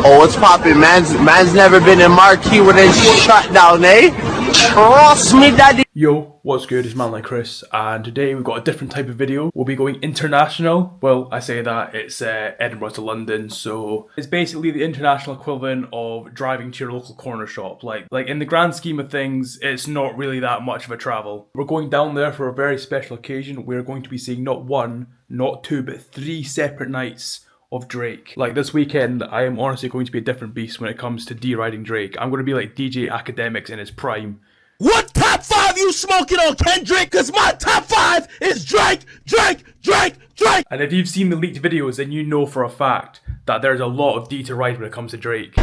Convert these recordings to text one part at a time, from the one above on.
Oh, what's poppin'? Man's never been in Marquee with a shutdown, eh? Trust me, daddy. Yo, what's good? It's man like Chris, and today we've got a different type of video. We'll be going international. Well, I say that, it's Edinburgh to London, so it's basically the international equivalent of driving to your local corner shop. Like in the grand scheme of things, it's not really that much of a travel. We're going down there for a very special occasion. We're going to be seeing not one, not two, but 3 separate nights of Drake. Like this weekend, I am honestly going to be a different beast when it comes to D-riding Drake. I'm going to be like DJ Academics in his prime. What top 5 you smoking on, Kendrick? Cause my top 5 is Drake. And if you've seen the leaked videos, then you know for a fact that there's a lot of D to ride when it comes to Drake.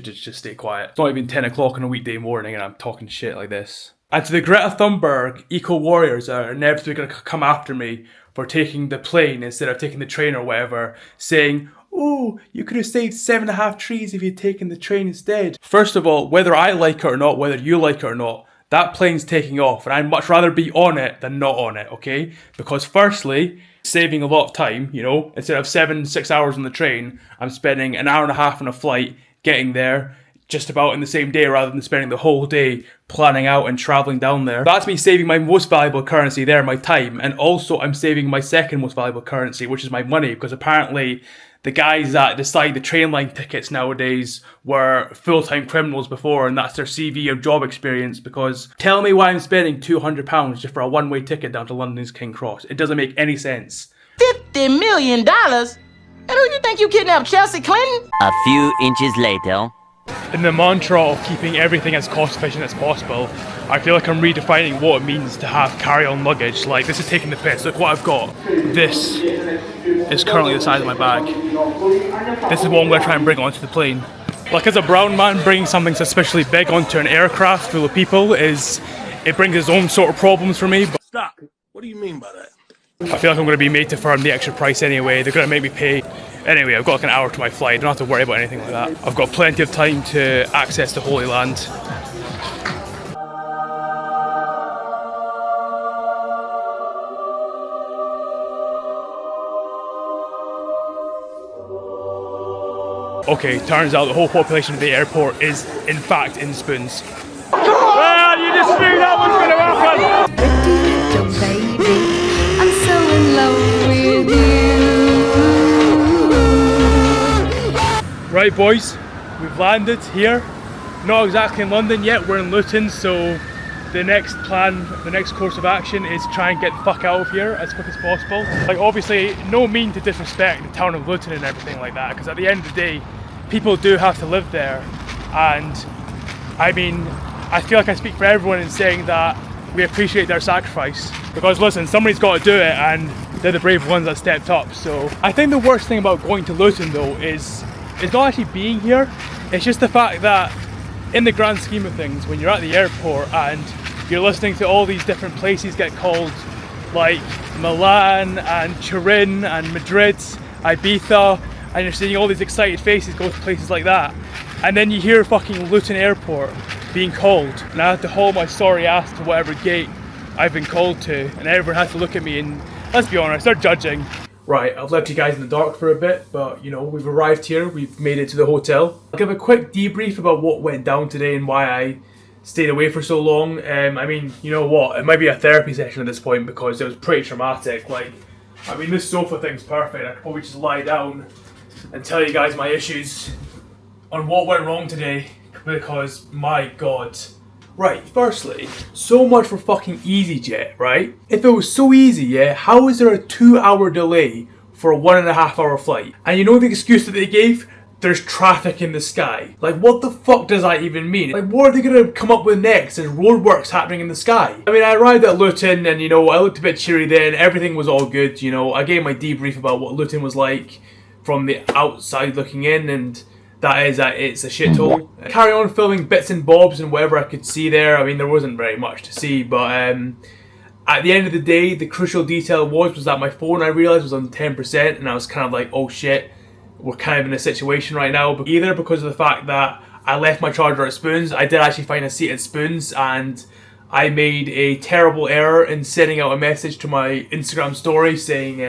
Just stay quiet. It's not even 10 o'clock on a weekday morning and I'm talking shit like this. And to the Greta Thunberg eco-warriors that are inevitably going to come after me for taking the plane instead of taking the train or whatever, saying, oh, you could have saved 7.5 trees if you'd taken the train instead. First of all, whether I like it or not, whether you like it or not, that plane's taking off and I'd much rather be on it than not on it, okay? Because firstly, saving a lot of time, you know, instead of 6 hours on the train, I'm spending an hour and a half on a flight getting there just about in the same day rather than spending the whole day planning out and traveling down there. That's me saving my most valuable currency there, my time, and also I'm saving my second most valuable currency, which is my money, because apparently the guys that decide the train line tickets nowadays were full-time criminals before, and that's their CV of job experience, because tell me why I'm spending £200 just for a one-way ticket down to London's King Cross. It doesn't make any sense. $50 million? And who you think you kidnapped, Chelsea Clinton? A few inches later. In the mantra of keeping everything as cost efficient as possible, I feel like I'm redefining what it means to have carry-on luggage. Like, this is taking the piss. Look what I've got. This is currently the size of my bag. This is what I'm going to try and bring onto the plane. Like, as a brown man, bringing something suspiciously big onto an aircraft full of people it brings its own sort of problems for me. But Stop. What do you mean by that? I feel like I'm going to be made to firm the extra price anyway. They're going to make me pay. Anyway, I've got like an hour to my flight. I don't have to worry about anything like that. I've got plenty of time to access the Holy Land. Okay, turns out the whole population of the airport is in fact in spoons. Well, you just knew that was going to happen! Little baby, I'm so in love with you. Right boys, we've landed here. Not exactly in London yet, we're in Luton, so the next course of action is try and get the fuck out of here as quick as possible. Like, obviously, no mean to disrespect the town of Luton and everything like that, because at the end of the day, people do have to live there. And I mean, I feel like I speak for everyone in saying that we appreciate their sacrifice. Because listen, somebody's got to do it, and they're the brave ones that stepped up. So I think the worst thing about going to Luton though is not actually being here. It's just the fact that in the grand scheme of things, when you're at the airport and you're listening to all these different places get called, like Milan and Turin and Madrid, Ibiza, and you're seeing all these excited faces go to places like that, and then you hear fucking Luton Airport being called, and I have to haul my sorry ass to whatever gate I've been called to, and everyone has to look at me and, let's be honest, they're judging. Right, I've left you guys in the dark for a bit, but you know, we've arrived here, we've made it to the hotel. I'll give a quick debrief about what went down today and why I stayed away for so long. I mean, you know what, it might be a therapy session at this point because it was pretty traumatic. Like, I mean, this sofa thing's perfect. I could probably just lie down and tell you guys my issues on what went wrong today, because my god. Right, firstly, so much for fucking EasyJet, right? If it was so easy, yeah, how is there a 2-hour delay for a 1.5 hour flight? And you know the excuse that they gave? There's traffic in the sky. Like, what the fuck does that even mean? Like, what are they gonna come up with next? There's roadworks happening in the sky. I mean, I arrived at Luton and, you know, I looked a bit cheery then, everything was all good, you know. I gave my debrief about what Luton was like from the outside looking in, and that is that it's a shithole. Carry on filming bits and bobs and whatever I could see there. I mean, there wasn't very much to see, but at the end of the day, the crucial detail was that my phone, I realised, was on 10%, and I was kind of like, oh shit, we're kind of in a situation right now. But either because of the fact that I left my charger at Spoons, I did actually find a seat at Spoons, and I made a terrible error in sending out a message to my Instagram story saying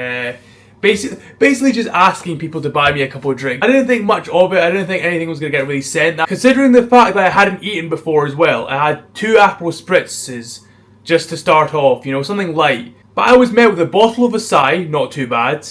Basically just asking people to buy me a couple of drinks. I didn't think much of it. I didn't think anything was going to get really sent. Now, considering the fact that I hadn't eaten before as well, I had 2 Aperol Spritzes just to start off, you know, something light. But I was met with a bottle of Acai, not too bad.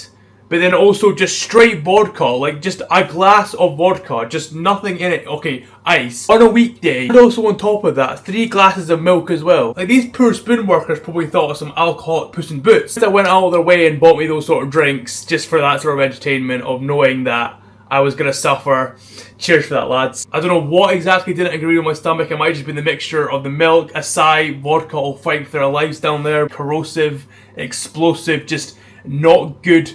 But then also just straight vodka, like just a glass of vodka, just nothing in it. Okay, ice. On a weekday. And also on top of that, 3 glasses of milk as well. Like these poor spoon workers probably thought of some alcoholic Puss in Boots. That went out of their way and bought me those sort of drinks just for that sort of entertainment of knowing that I was going to suffer. Cheers for that, lads. I don't know what exactly didn't agree with my stomach. It might have just been the mixture of the milk, Acai, vodka all fighting for their lives down there. Corrosive, explosive, just not good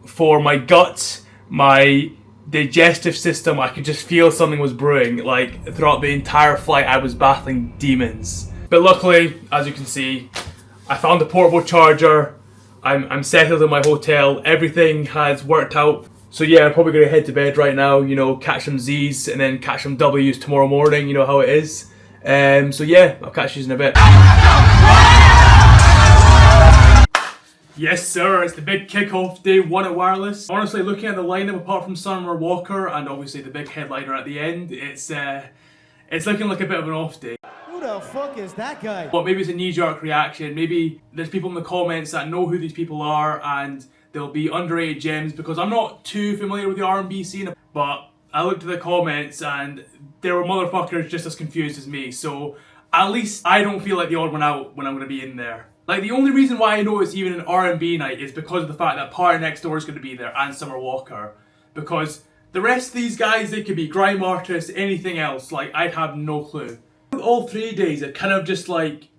for my guts, my digestive system. I could just feel something was brewing. Like throughout the entire flight I was battling demons. But luckily, as you can see, I found a portable charger. I'm settled in my hotel. Everything has worked out. So yeah, I'm probably going to head to bed right now, you know, catch some Z's and then catch some W's tomorrow morning, you know how it is. So yeah, I'll catch you in a bit. Yes sir, it's the big kickoff, day 1 at Wireless. Honestly, looking at the lineup apart from Summer Walker and obviously the big headliner at the end, it's looking like a bit of an off day. Who the fuck is that guy? But maybe it's a knee-jerk reaction, maybe there's people in the comments that know who these people are and they'll be underrated gems because I'm not too familiar with the R&B scene, but I looked at the comments and there were motherfuckers just as confused as me, so at least I don't feel like the odd one out when I'm going to be in there. Like the only reason why I know it's even an R&B night is because of the fact that Party Next Door is going to be there and Summer Walker. Because the rest of these guys, they could be grime artists, anything else, like I'd have no clue. All 3 days are kind of just like,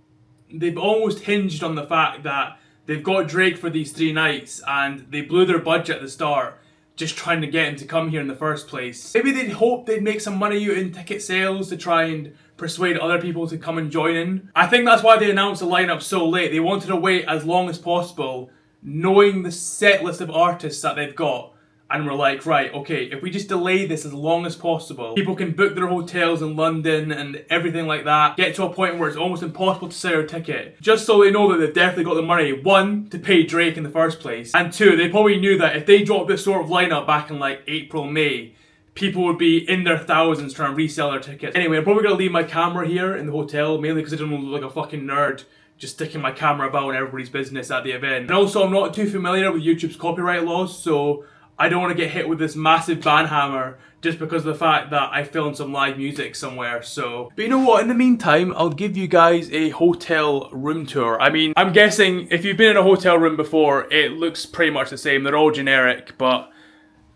they've almost hinged on the fact that they've got Drake for these 3 nights and they blew their budget at the start just trying to get him to come here in the first place. Maybe they'd hope they'd make some money in ticket sales to try and persuade other people to come and join in. I think that's why they announced the lineup so late. They wanted to wait as long as possible, knowing the set list of artists that they've got. And we're like, right, okay, if we just delay this as long as possible, people can book their hotels in London and everything like that, get to a point where it's almost impossible to sell a ticket, just so they know that they've definitely got the money, 1, to pay Drake in the first place, and 2, they probably knew that if they dropped this sort of lineup back in like April, May, people would be in their thousands trying to resell their tickets. Anyway, I'm probably going to leave my camera here in the hotel, mainly because I don't look like a fucking nerd just sticking my camera about in everybody's business at the event. And also, I'm not too familiar with YouTube's copyright laws, so I don't want to get hit with this massive ban hammer just because of the fact that I filmed some live music somewhere, so. But you know what, in the meantime, I'll give you guys a hotel room tour. I mean, I'm guessing if you've been in a hotel room before, it looks pretty much the same. They're all generic, but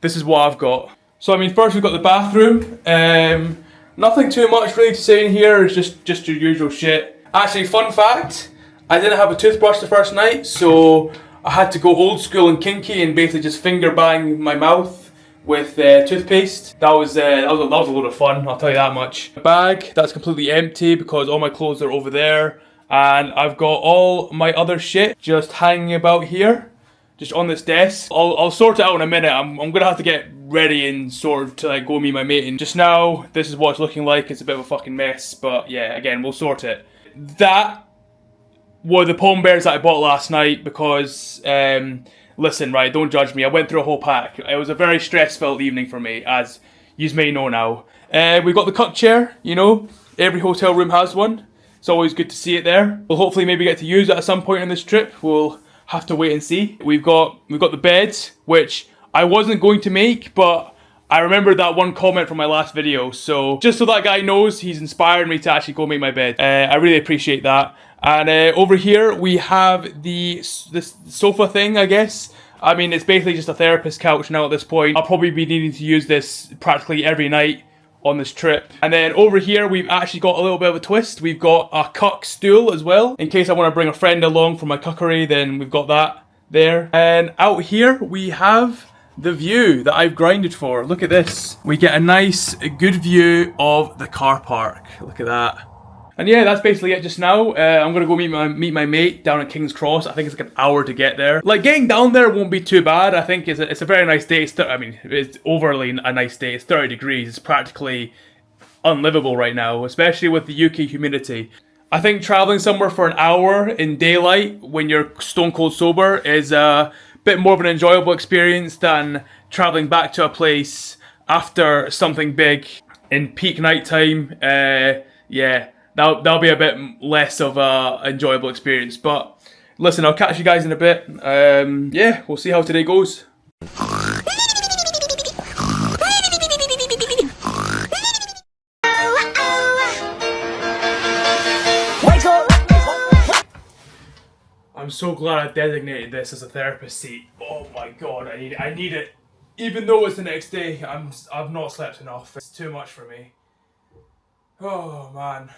this is what I've got. So I mean, first we've got the bathroom. Nothing too much really to say in here, it's just your usual shit. Actually, fun fact, I didn't have a toothbrush the first night, so I had to go old school and kinky and basically just finger bang my mouth with toothpaste. That was a load of fun, I'll tell you that much. The bag, that's completely empty because all my clothes are over there. And I've got all my other shit just hanging about here, just on this desk. I'll sort it out in a minute. I'm gonna have to get ready and sort of to like go meet my mate. And just now, this is what it's looking like. It's a bit of a fucking mess, but yeah, again, we'll sort it. That were the Palm Bears that I bought last night because, listen, right, don't judge me. I went through a whole pack. It was a very stress-filled evening for me, as you may know now. We've got the cup chair, you know. Every hotel room has one. It's always good to see it there. We'll hopefully maybe get to use it at some point on this trip. We'll have to wait and see. We've got the bed, which I wasn't going to make, but I remembered that one comment from my last video. So just so that guy knows, he's inspired me to actually go make my bed. I really appreciate that. And over here we have this sofa thing, I guess. I mean, it's basically just a therapist couch now at this point. I'll probably be needing to use this practically every night on this trip. And then over here we've actually got a little bit of a twist. We've got a cuck stool as well. In case I want to bring a friend along for my cuckery, then we've got that there. And out here we have the view that I've grinded for. Look at this. We get a nice, good view of the car park. Look at that. And yeah, that's basically it just now. I'm going to go meet my mate down at King's Cross. I think it's like an hour to get there. Like, getting down there won't be too bad. I think it's a very nice day. It's overly a nice day. It's 30 degrees. It's practically unlivable right now, especially with the UK humidity. I think traveling somewhere for an hour in daylight when you're stone cold sober is bit more of an enjoyable experience than traveling back to a place after something big in peak nighttime. Yeah, that'll be a bit less of a enjoyable experience. But listen, I'll catch you guys in a bit. Yeah, we'll see how today goes. I'm so glad I designated this as a therapist seat. Oh my god, I need it. Even though it's the next day, I've not slept enough. It's too much for me. Oh man.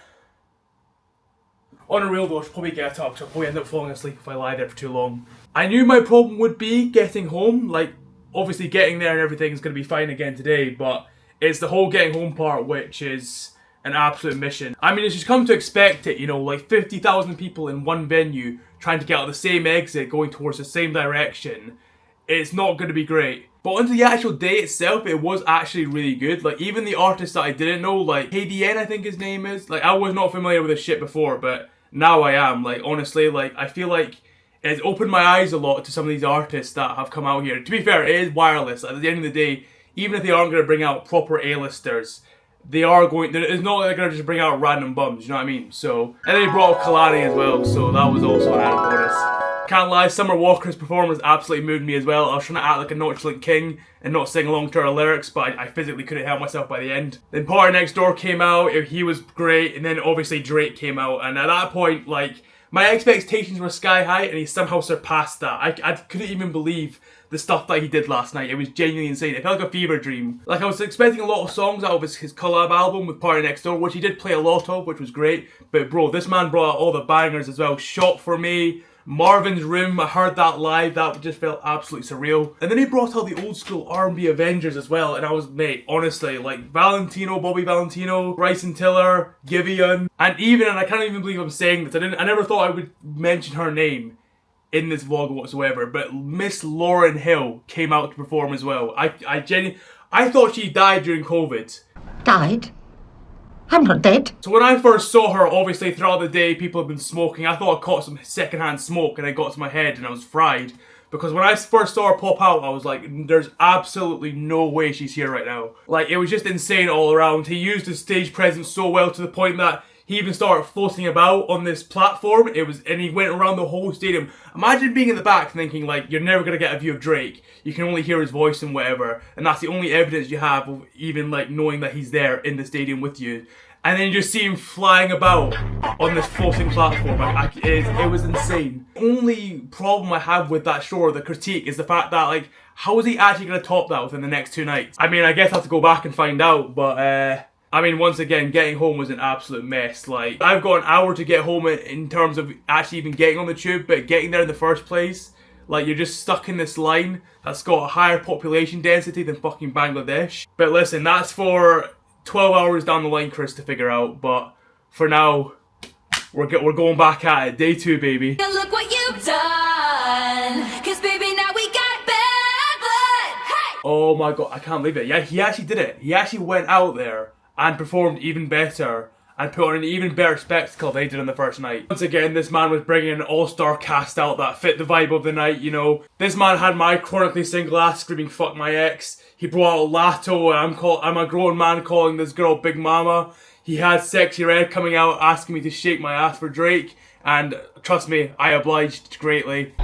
On a real though, I should probably get up, so I'll probably end up falling asleep if I lie there for too long. I knew my problem would be getting home. Like, obviously getting there and everything's going to be fine again today, but it's the whole getting home part which is an absolute mission. I mean, it's just come to expect it, you know, like 50,000 people in one venue trying to get out the same exit going towards the same direction. It's not going to be great. But onto the actual day itself, it was actually really good. Like, even the artists that I didn't know, like KDN I think his name is, like I was not familiar with this shit before, but now I am. Like, honestly, like I feel like it's opened my eyes a lot to some of these artists that have come out here. To be fair, it is wireless. At the end of the day, even if they aren't going to bring out proper A-listers, they are going, it's not like they're going to just bring out random bums, you know what I mean? So, and then they brought up Kalani as well, so that was also an added bonus. Can't lie, Summer Walker's performance absolutely moved me as well. I was trying to act like a nonchalant king and not sing along to her lyrics, but I physically couldn't help myself by the end. Then Party Next Door came out, he was great, and then obviously Drake came out, and at that point, like, my expectations were sky high, and he somehow surpassed that. I couldn't even believe the stuff that he did last night. It was genuinely insane. It felt like a fever dream. Like, I was expecting a lot of songs out of his collab album with Party Next Door, which he did play a lot of, which was great. But bro, this man brought out all the bangers as well. Shot for Me, Marvin's Room, I heard that live, that just felt absolutely surreal. And then he brought out the old school R&B Avengers as well, and I was, mate, honestly, like Valentino, Bobby Valentino, Bryson Tiller, Giveon, and I can't even believe I'm saying this, I never thought I would mention her name in this vlog whatsoever, but Miss Lauryn Hill came out to perform as well. I thought she died during COVID. Died? I'm not dead. So when I first saw her, obviously throughout the day people have been smoking. I thought I caught some secondhand smoke and it got to my head and I was fried. Because when I first saw her pop out, I was like, there's absolutely no way she's here right now. Like, it was just insane all around. He used his stage presence so well to the point that he even started floating about on this platform. And he went around the whole stadium. Imagine being in the back thinking, like, you're never going to get a view of Drake. You can only hear his voice and whatever. And that's the only evidence you have of even, like, knowing that he's there in the stadium with you. And then you just see him flying about on this floating platform. It was insane. The only problem I have with that show, or the critique, is the fact that, like, how is he actually going to top that within the next 2 nights? I mean, I guess I have to go back and find out, but, I mean, once again, getting home was an absolute mess. Like, I've got an hour to get home in terms of actually even getting on the tube, but getting there in the first place, like, you're just stuck in this line that's got a higher population density than fucking Bangladesh. But listen, that's for 12 hours down the line, Chris, to figure out, but for now, we're going back at it. Day 2, baby. Look what you've done, 'cause baby now we got bad blood. Hey! Oh my god, I can't believe it. Yeah, he actually did it. He actually went out there and performed even better and put on an even better spectacle than he did on the first night. Once again, this man was bringing an all-star cast out that fit the vibe of the night, you know. This man had my chronically single ass screaming fuck my ex. He brought out Lato, and I'm a grown man calling this girl Big Mama. He had Sexy Red coming out asking me to shake my ass for Drake, and trust me, I obliged greatly.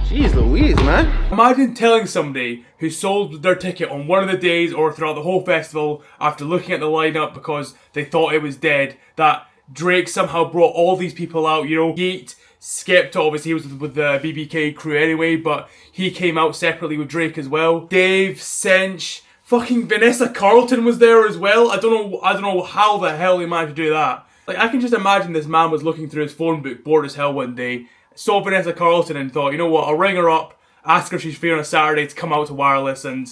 Jeez Louise, man. Imagine telling somebody who sold their ticket on one of the days or throughout the whole festival after looking at the lineup because they thought it was dead, that Drake somehow brought all these people out, you know. Yeet, Skepta, obviously he was with the BBK crew anyway, but he came out separately with Drake as well. Dave, Sench, fucking Vanessa Carlton was there as well. I don't know how the hell he managed to do that. Like, I can just imagine this man was looking through his phone book, bored as hell one day, saw Vanessa Carlton and thought, you know what, I'll ring her up, ask her if she's free on a Saturday to come out to Wireless, and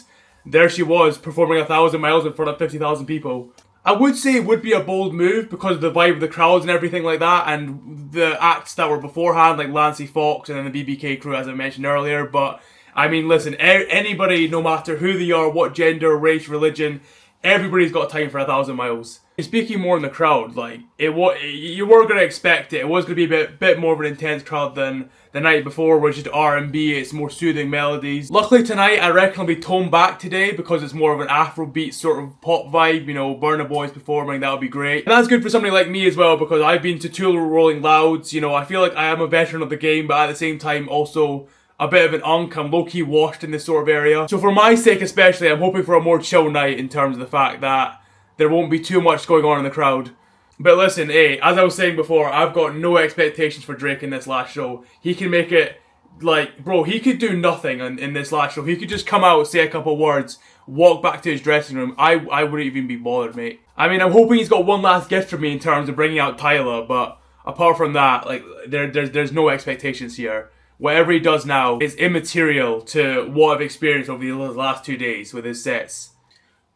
there she was, performing 1,000 miles in front of 50,000 people. I would say it would be a bold move because of the vibe of the crowds and everything like that, and the acts that were beforehand, like Lancey Fox and then the BBK crew, as I mentioned earlier. But I mean, listen, anybody, no matter who they are, what gender, race, religion, everybody's got time for 1,000 miles. Speaking more in the crowd, like you were gonna expect it. It was gonna be a bit more of an intense crowd than the night before, which is R&B. It's more soothing melodies. Luckily tonight, I reckon I'll be toned back today because it's more of an Afrobeat sort of pop vibe. You know, Burna Boy's performing, that'll be great. And that's good for somebody like me as well because I've been to two Rolling Louds. You know, I feel like I am a veteran of the game, but at the same time also a bit of an unk. I'm low-key washed in this sort of area. So for my sake especially, I'm hoping for a more chill night in terms of the fact that there won't be too much going on in the crowd. But listen, hey, as I was saying before, I've got no expectations for Drake in this last show. He can make it, like, bro, he could do nothing in this last show. He could just come out, say a couple words, walk back to his dressing room. I wouldn't even be bothered, mate. I mean, I'm hoping he's got one last gift for me in terms of bringing out Tyler, but apart from that, like, there's no expectations here. Whatever he does now is immaterial to what I've experienced over the last 2 days with his sets.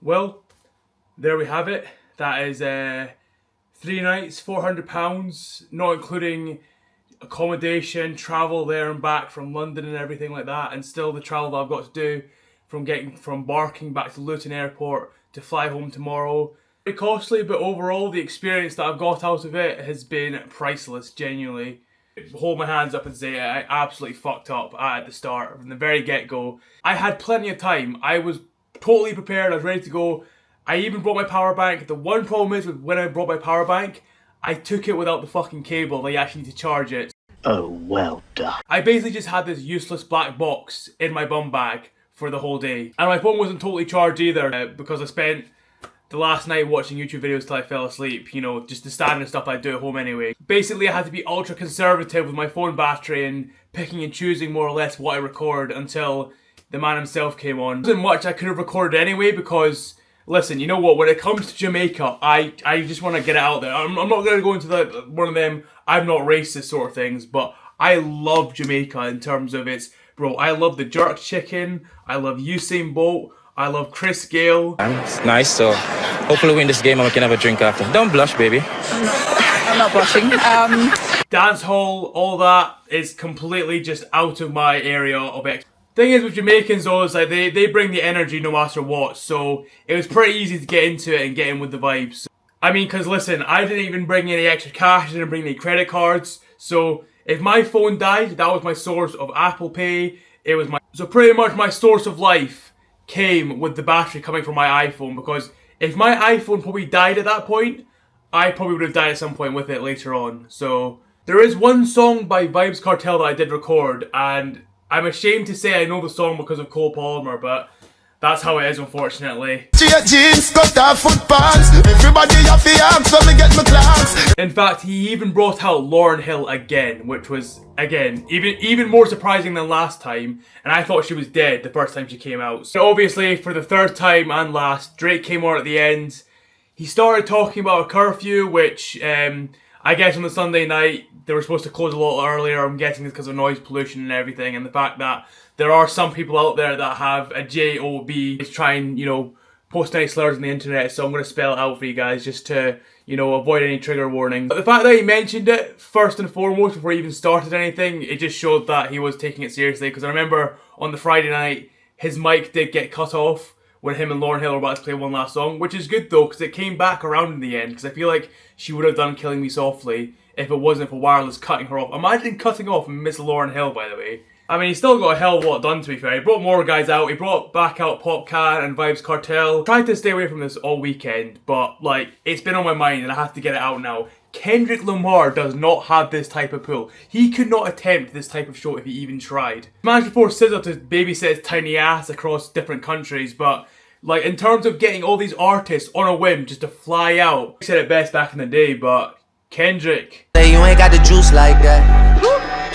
Well, there we have it. That is 3 nights, £400, not including accommodation, travel there and back from London and everything like that, and still the travel that I've got to do from Barking back to Luton Airport to fly home tomorrow. Very costly, but overall the experience that I've got out of it has been priceless, genuinely. Hold my hands up and say I absolutely fucked up at the start, from the very get-go. I had plenty of time. I was totally prepared, I was ready to go. I even brought my power bank. The one problem is with when I brought my power bank, I took it without the fucking cable. They actually need to charge it. Oh, well done. I basically just had this useless black box in my bum bag for the whole day. And my phone wasn't totally charged either because I spent the last night watching YouTube videos till I fell asleep. You know, just the standard stuff I do at home anyway. Basically, I had to be ultra conservative with my phone battery and picking and choosing more or less what I record until the man himself came on. There wasn't much I could have recorded anyway because, listen, you know what? When it comes to Jamaica, I just want to get it out there. I'm not going to go into one of them I'm not racist sort of things, but I love Jamaica in terms of its, bro, I love the jerk chicken, I love Usain Bolt, I love Chris Gale. It's nice, so hopefully we win this game and we can have a drink after. Don't blush, baby. I'm not blushing. Dance hall, all that is completely just out of my area of expertise. Thing is with Jamaicans though, is like they bring the energy no matter what, so it was pretty easy to get into it and get in with the vibes. I mean, cause listen, I didn't even bring any extra cash, I didn't bring any credit cards, so if my phone died, that was my source of Apple Pay, so pretty much my source of life came with the battery coming from my iPhone, because if my iPhone probably died at that point, I probably would have died at some point with it later on. So there is one song by Vybz Kartel that I did record, and I'm ashamed to say I know the song because of Cole Palmer, but that's how it is, unfortunately. Jeans, cut off foot pants. Everybody have the arms, so me get my class. In fact, he even brought out Lauryn Hill again, which was, again, even more surprising than last time. And I thought she was dead the first time she came out. So obviously, for the third time and last, Drake came on at the end. He started talking about a curfew, which I guess on the Sunday night, they were supposed to close a lot earlier. I'm guessing it's because of noise pollution and everything, and the fact that there are some people out there that have a JOB to try and, you know, post any slurs on the internet, so I'm going to spell it out for you guys just to, you know, avoid any trigger warnings. But the fact that he mentioned it first and foremost before he even started anything, it just showed that he was taking it seriously, because I remember on the Friday night, his mic did get cut off when him and Lauryn Hill were about to play one last song, which is good though, because it came back around in the end, because I feel like she would have done Killing Me Softly if it wasn't for Wireless cutting her off. Imagine cutting off Miss Lauryn Hill, by the way. I mean, he still got a hell of a lot done, to be fair. He brought more guys out. He brought back out Popcat and Vybz Kartel. Tried to stay away from this all weekend, but, like, it's been on my mind and I have to get it out now. Kendrick Lamar does not have this type of pull. He could not attempt this type of show if he even tried. Managed to force SZA to babysit his tiny ass across different countries, but, like, in terms of getting all these artists on a whim just to fly out, he said it best back in the day, but Kendrick. Hey, you ain't got the juice like that.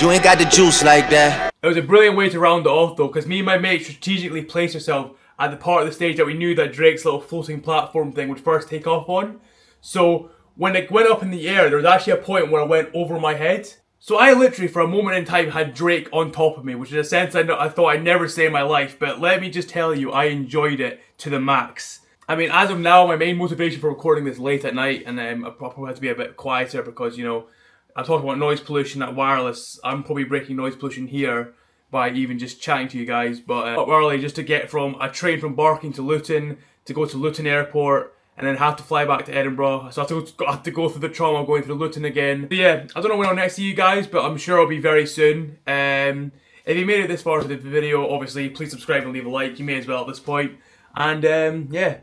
You ain't got the juice like that. It was a brilliant way to round it off though, because me and my mate strategically placed ourselves at the part of the stage that we knew that Drake's little floating platform thing would first take off on. So when it went up in the air, there was actually a point where it went over my head. So I literally, for a moment in time, had Drake on top of me, which is a sense I thought I'd never say in my life, but let me just tell you, I enjoyed it to the max. I mean, as of now, my main motivation for recording this late at night, and I probably had to be a bit quieter because, you know, I'm talking about noise pollution at Wireless. I'm probably breaking noise pollution here by even just chatting to you guys, but up early just to get from a train from Barking to Luton, to go to Luton Airport, and then have to fly back to Edinburgh. So I have to go through the trauma of going through Luton again. So yeah, I don't know when I'll next see you guys, but I'm sure I'll be very soon. If you made it this far into the video, obviously, please subscribe and leave a like. You may as well at this point. And yeah,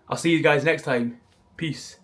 I'll see you guys next time. Peace.